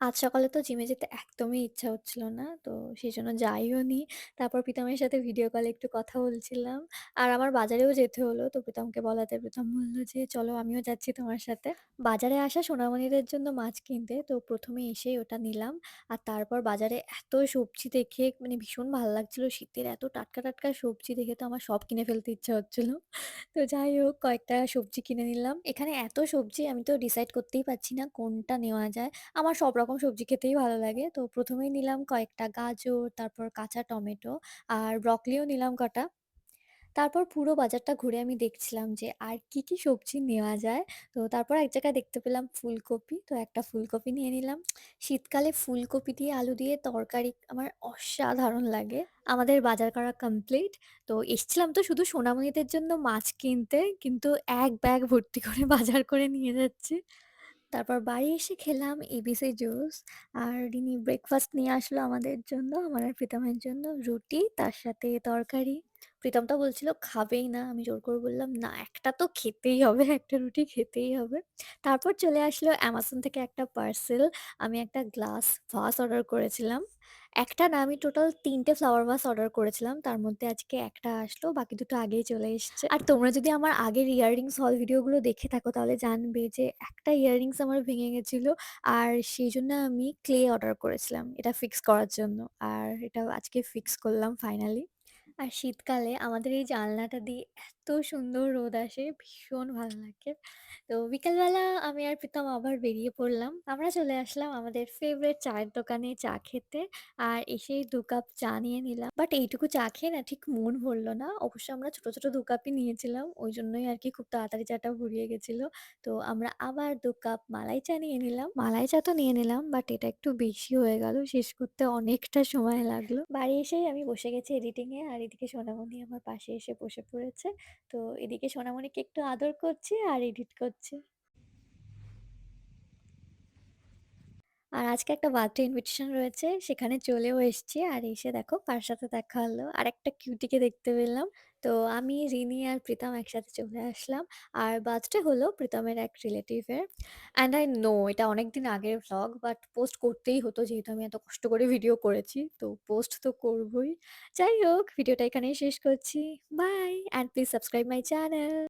আজ সকালে তো জিমে যেতে একদমই ইচ্ছা হচ্ছিল না। তো সেজন্য যাইও নি। তারপর প্রীতমের সাথে ভিডিও কলে একটু কথা বলছিলাম। আর আমার বাজারেও যেতে হলো। তো প্রীতমকে বলাতে প্রীতম বলল যে, "চলো আমিও যাচ্ছি তোমার সাথে।" বাজারে আসা সোনামণিদের জন্য মাছ কিনতে। তো ১ম এ এসেই ওটা নিলাম। আর তারপর বাজারে এত সবজি দেখে মানে ভীষণ ভাল লাগছিল। শীতের এত টাটকা, টাটকা সবজি দেখে তো আমার সব কিনে ফেলতে ইচ্ছা হচ্ছিল। তো যাই হোক কয়েকটা সবজি কিনে নিলাম। এখানে এত সবজি আমি তো ডিসাইড করতেই পারছি না কোনটা নেওয়া যায়। আমার সব রকম সবজি খেতেই ভালো লাগে। তো ১ম এই নিলাম কয়েকটা গাজর, তারপর কাঁচা টমেটো আর ব্রকলিও নিলাম কটা। তারপর পুরো বাজারটা ঘুরে আমি দেখছিলাম যে আর কি, কি সবজি নেওয়া যায়। তো তারপর এক জায়গায় দেখতে পেলাম ফুলকপি। তো একটা ফুলকপি নিয়ে নিলাম। শীতকালে ফুলকপি দিয়ে আলু দিয়ে তরকারি আমার অসাধারণ লাগে। আমাদের বাজার করা কমপ্লিট। তো এসছিলাম তো শুধু সোনামণিদের জন্য মাছ কিনতে, কিন্তু এক ব্যাগ ভর্তি করে বাজার করে নিয়ে যাচ্ছি। তারপর বাড়ি এসে খেলাম এবিসি জুস। আর রিনি ব্রেকফাস্ট নিয়ে আসলো আমাদের জন্য, আমার আর প্রীতমের জন্য রুটি, তার সাথে তরকারি। প্রীতম তো বলছিল খাবেই না। আমি জোর করে বললাম, "না, একটা তো খেতেই হবে, একটা রুটি খেতেই হবে।" তারপর চলে আসলো অ্যামাজন থেকে একটা পার্সেল। আমি একটা গ্লাস ভাস অর্ডার করেছিলাম। একটা না, আমি টোটাল ৩ টে ফ্লাওয়ার ভাস অর্ডার করেছিলাম। তার মধ্যে আজকে একটা আসলো, বাকি দুটো আগেই চলে এসছে। আর তোমরা যদি আমার আগের ইয়াররিংস হল ভিডিওগুলো দেখে থাকো তাহলে জানবে যে একটা ইয়াররিংস আমার ভেঙে গেছিল। আর সেইজন্য আমি ক্লে অর্ডার করেছিলাম এটা ফিক্স করার জন্য। আর এটা আজকে ফিক্স করলাম ফাইনালি। আর শীতকালে আমাদের এই জানলাটা দিয়ে এত সুন্দর রোদ আসে, ভীষণ ভালো লাগে। তো বিকালবেলা আমি আর প্রীতম আবার বেরিয়ে পড়লাম। আমরা চলে আসলাম আমাদের ফেভারিট চায়ের দোকানে চা খেতে। আর এসেই ২ কাপ চা নিয়ে নিলাম। বাট এইটুকু চা খেয়ে না ঠিক মন ভরল না। অবশ্য আমরা ছোট, ছোট ২ কাপই নিয়েছিলাম। ওইজন্যই আরকি খুব তাড়াতাড়ি চাটা ফুরিয়ে গেছিল। তো আমরা আবার ২ কাপ মালাই চা নিয়ে নিলাম। মালাই চা তো নিয়ে নিলাম, বাট এটা একটু বেশি হয়ে গেল। শেষ করতে অনেকটা সময় লাগলো। বাড়ি এসেই আমি বসে গেছি এডিটিং এ। আর এদিকে সোনামণি আমার পাশে এসে বসে পড়েছে। তো এদিকে সোনামণিকে একটু আদর করছি আর এডিট করছি। আর আজকে একটা বার্থডে ইনভিটেশন রয়েছে, সেখানে চলেও এসেছি। আর এসে দেখো কার সাথে দেখা হলো। আরেকটা কিউটিকে দেখতে পেলাম। তো আমি, রিনি আর প্রীতম একসাথে চলে আসলাম। আর বার্থডে হলো প্রীতমের এক রিলেটিভের। অ্যান্ড আই নো এটা অনেকদিন আগের ভ্লগ, বাট পোস্ট করতেই হতো যেহেতু আমি এত কষ্ট করে ভিডিও করেছি। তো পোস্ট তো করবই। যাই হোক ভিডিওটা এখানেই শেষ করছি। Bye and please subscribe my channel.